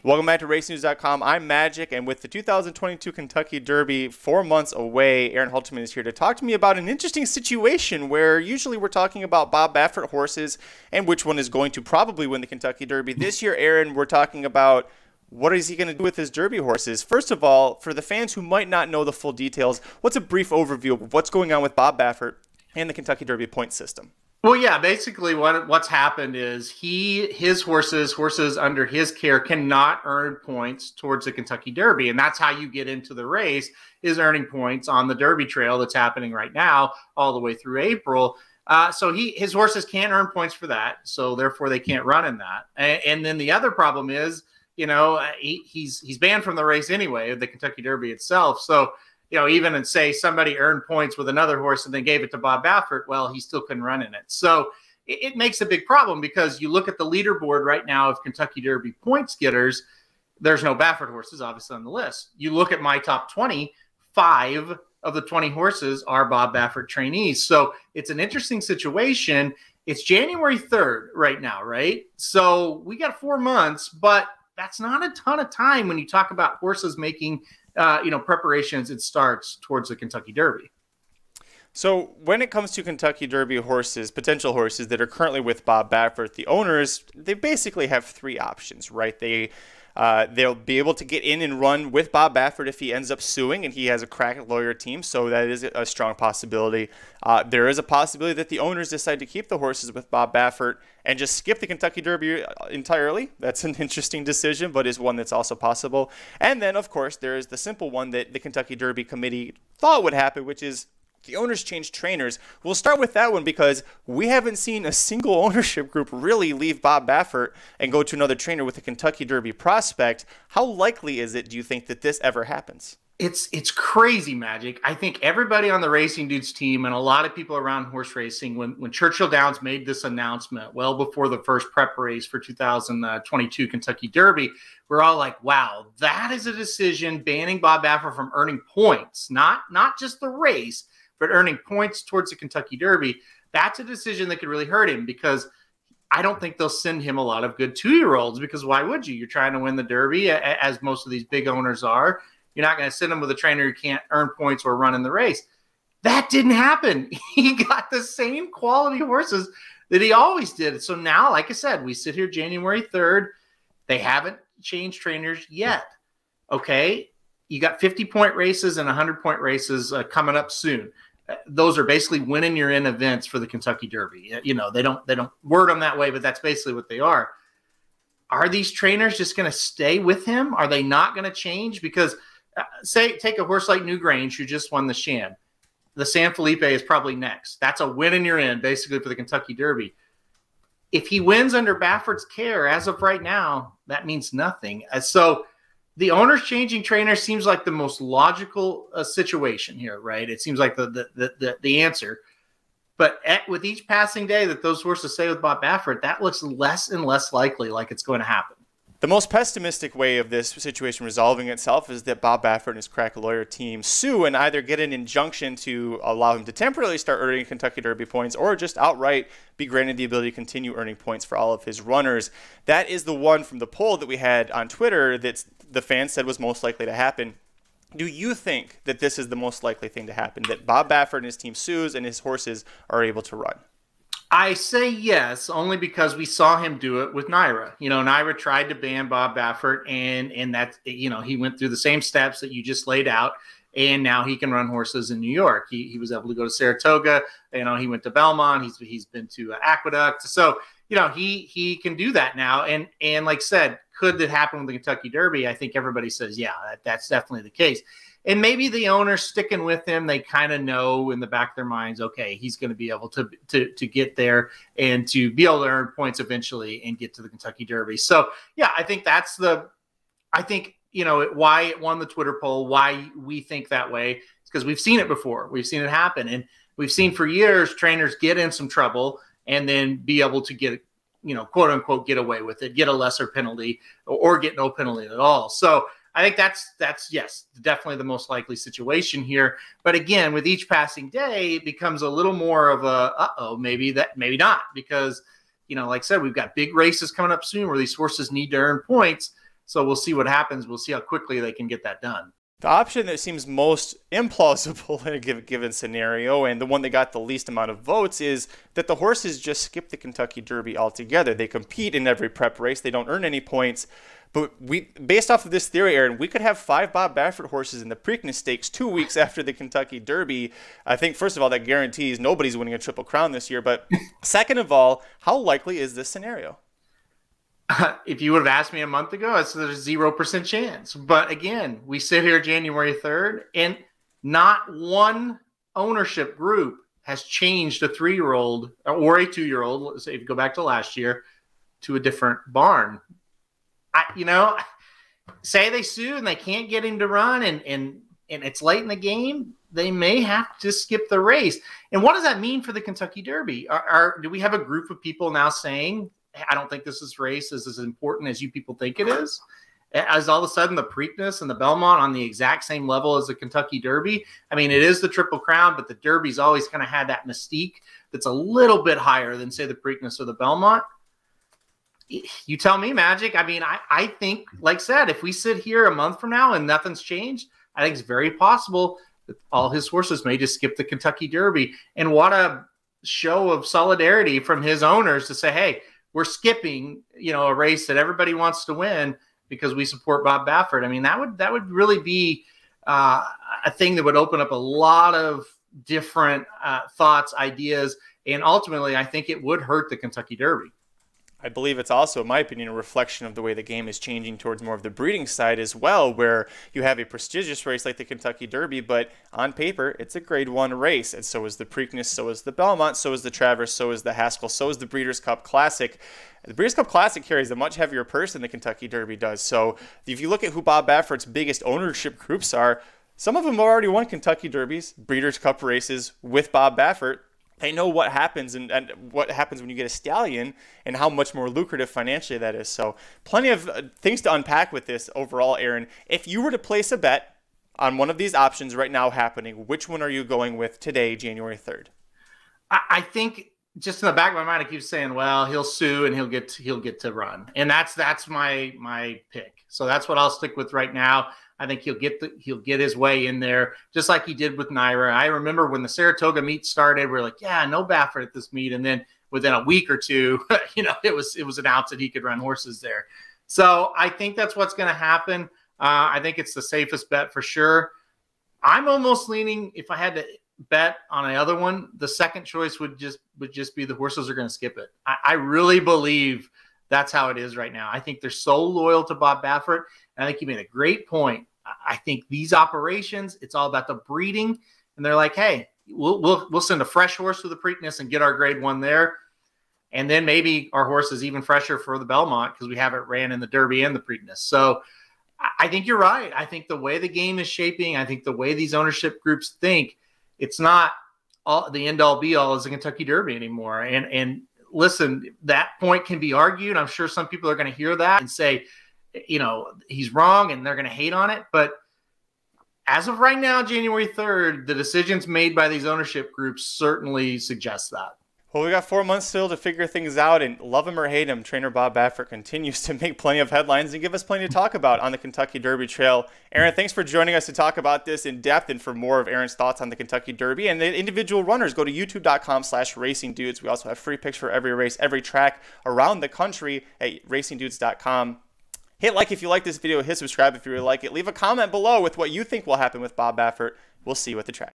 Welcome back to RaceNews.com. I'm Magic, and with the 2022 Kentucky Derby 4 months away, Aaron Halterman is here to talk to me about an interesting situation where usually we're talking about Bob Baffert horses and which one is going to probably win the Kentucky Derby. This year, Aaron, we're talking about what is he going to do with his Derby horses. First of all, for the fans who might not know the full details, what's a brief overview of what's going on with Bob Baffert and the Kentucky Derby point system? Well, yeah, basically what's happened is his horses under his care cannot earn points towards the Kentucky Derby, and that's how you get into the race, is earning points on the Derby trail that's happening right now all the way through April. So his horses can't earn points for that, so therefore they can't run in that. And then the other problem is, he's banned from the race anyway, the Kentucky Derby itself. So even and say somebody earned points with another horse and then gave it to Bob Baffert, well, he still couldn't run in it. So it makes a big problem because you look at the leaderboard right now of Kentucky Derby points getters, there's no Baffert horses obviously on the list. You look at my top 20, 5 of the 20 horses are Bob Baffert trainees. So it's an interesting situation. It's January 3rd right now, right? So we got 4 months, but that's not a ton of time when you talk about horses making preparations and starts towards the Kentucky Derby. So when it comes to Kentucky Derby horses, potential horses that are currently with Bob Baffert, the owners, they basically have 3 options, right? They'll be able to get in and run with Bob Baffert if he ends up suing and he has a crack lawyer team, so that is a strong possibility. There is a possibility that the owners decide to keep the horses with Bob Baffert and just skip the Kentucky Derby entirely. That's an interesting decision, but is one that's also possible. And then, of course, there is the simple one that the Kentucky Derby committee thought would happen, which is the owners change trainers. We'll start with that one because we haven't seen a single ownership group really leave Bob Baffert and go to another trainer with a Kentucky Derby prospect. How likely is it, do you think, that this ever happens? It's crazy, Magic. I think everybody on the Racing Dudes team and a lot of people around horse racing, when Churchill Downs made this announcement well before the first prep race for 2022 Kentucky Derby, we're all like, wow, that is a decision banning Bob Baffert from earning points, not just the race, but earning points towards the Kentucky Derby. That's a decision that could really hurt him because I don't think they'll send him a lot of good 2-year-olds because why would you? You're trying to win the Derby, as most of these big owners are. You're not going to send him with a trainer who can't earn points or run in the race. That didn't happen. He got the same quality horses that he always did. So now, like I said, we sit here January 3rd. They haven't changed trainers yet. Okay? You got 50-point races and 100-point races coming up soon. Those are basically winning your in events for the Kentucky Derby. They don't word them that way, but that's basically what they are. Are these trainers just going to stay with him? Are they not going to change? Because take a horse like Newgrange, who just won the Sham. The San Felipe is probably next. That's a win in your in, basically, for the Kentucky Derby. If he wins under Baffert's care, as of right now, that means nothing. So the owners changing trainers seems like the most logical situation here, right? It seems like the answer. But with each passing day that those horses stay with Bob Baffert, that looks less and less likely like it's going to happen. The most pessimistic way of this situation resolving itself is that Bob Baffert and his crack lawyer team sue and either get an injunction to allow him to temporarily start earning Kentucky Derby points or just outright be granted the ability to continue earning points for all of his runners. That is the one from the poll that we had on Twitter that the fans said was most likely to happen. Do you think that this is the most likely thing to happen, that Bob Baffert and his team sues and his horses are able to run? I say yes, only because we saw him do it with NYRA. NYRA tried to ban Bob Baffert, and that's, he went through the same steps that you just laid out, and now he can run horses in New York. He was able to go to Saratoga. He went to Belmont. He's been to Aqueduct. So, he can do that now. And like I said, could that happen with the Kentucky Derby? I think everybody says, yeah, that's definitely the case. And maybe the owners sticking with him, they kind of know in the back of their minds, okay, he's going to be able to get there and to be able to earn points eventually and get to the Kentucky Derby. So, yeah, I think why it won the Twitter poll, why we think that way. It's because we've seen it before. We've seen it happen. And we've seen for years trainers get in some trouble and then be able to get, quote unquote, get away with it, get a lesser penalty or get no penalty at all. So I think that's yes, definitely the most likely situation here. But again, with each passing day, it becomes a little more of a maybe not, because like I said, we've got big races coming up soon where these horses need to earn points. So we'll see what happens. We'll see how quickly they can get that done. The option that seems most implausible in a given scenario, and the one that got the least amount of votes, is that the horses just skip the Kentucky Derby altogether. They compete in every prep race. They don't earn any points. But based off of this theory, Aaron, we could have 5 Bob Baffert horses in the Preakness Stakes 2 weeks after the Kentucky Derby. I think, first of all, that guarantees nobody's winning a Triple Crown this year. But second of all, how likely is this scenario? If you would have asked me a month ago, I said there's 0% chance. But again, we sit here January 3rd, and not one ownership group has changed a 3-year-old or a 2-year-old, let's say if you go back to last year, to a different barn. Say they sue and they can't get him to run and it's late in the game, they may have to skip the race. And what does that mean for the Kentucky Derby? Do we have a group of people now saying, I don't think this race is as important as you people think it is? As all of a sudden the Preakness and the Belmont on the exact same level as the Kentucky Derby? I mean, it is the Triple Crown, but the Derby's always kind of had that mystique that's a little bit higher than, say, the Preakness or the Belmont. You tell me, Magic. I mean, I think, like I said, if we sit here a month from now and nothing's changed, I think it's very possible that all his horses may just skip the Kentucky Derby. And what a show of solidarity from his owners to say, hey, we're skipping, a race that everybody wants to win because we support Bob Baffert. I mean, that would really be a thing that would open up a lot of different thoughts, ideas, and ultimately, I think it would hurt the Kentucky Derby. I believe it's also, in my opinion, a reflection of the way the game is changing towards more of the breeding side as well, where you have a prestigious race like the Kentucky Derby, but on paper, it's a Grade 1 race, and so is the Preakness, so is the Belmont, so is the Travers, so is the Haskell, so is the Breeders' Cup Classic. The Breeders' Cup Classic carries a much heavier purse than the Kentucky Derby does, so if you look at who Bob Baffert's biggest ownership groups are, some of them have already won Kentucky Derbies, Breeders' Cup races with Bob Baffert. They know what happens and what happens when you get a stallion and how much more lucrative financially that is. So plenty of things to unpack with this overall, Aaron. If you were to place a bet on one of these options right now happening, which one are you going with today, January 3rd? I think just in the back of my mind, I keep saying, well, he'll sue and he'll get to run. And that's my pick. So that's what I'll stick with right now. I think he'll get his way in there, just like he did with Naira. I remember when the Saratoga meet started, we are like, yeah, no Baffert at this meet. And then within a week or two, it was announced that he could run horses there. So I think that's what's going to happen. I think it's the safest bet for sure. I'm almost leaning, if I had to bet on another one, the second choice would just be the horses are going to skip it. I really believe that's how it is right now. I think they're so loyal to Bob Baffert. And I think you made a great point. I think these operations, it's all about the breeding. And they're like, hey, we'll send a fresh horse to the Preakness and get our Grade 1 there. And then maybe our horse is even fresher for the Belmont because we haven't ran in the Derby and the Preakness. So I think you're right. I think the way the game is shaping, I think the way these ownership groups think, it's not the end-all be-all as the Kentucky Derby anymore. And listen, that point can be argued. I'm sure some people are going to hear that and say, he's wrong and they're going to hate on it. But as of right now, January 3rd, the decisions made by these ownership groups certainly suggest that. Well, we got 4 months still to figure things out, and love him or hate him, trainer Bob Baffert continues to make plenty of headlines and give us plenty to talk about on the Kentucky Derby trail. Aaron, thanks for joining us to talk about this in depth, and for more of Aaron's thoughts on the Kentucky Derby and the individual runners, go to youtube.com/racingdudes. We also have free picks for every race, every track around the country at racingdudes.com. Hit like if you like this video, hit subscribe if you really like it. Leave a comment below with what you think will happen with Bob Baffert. We'll see you at the track.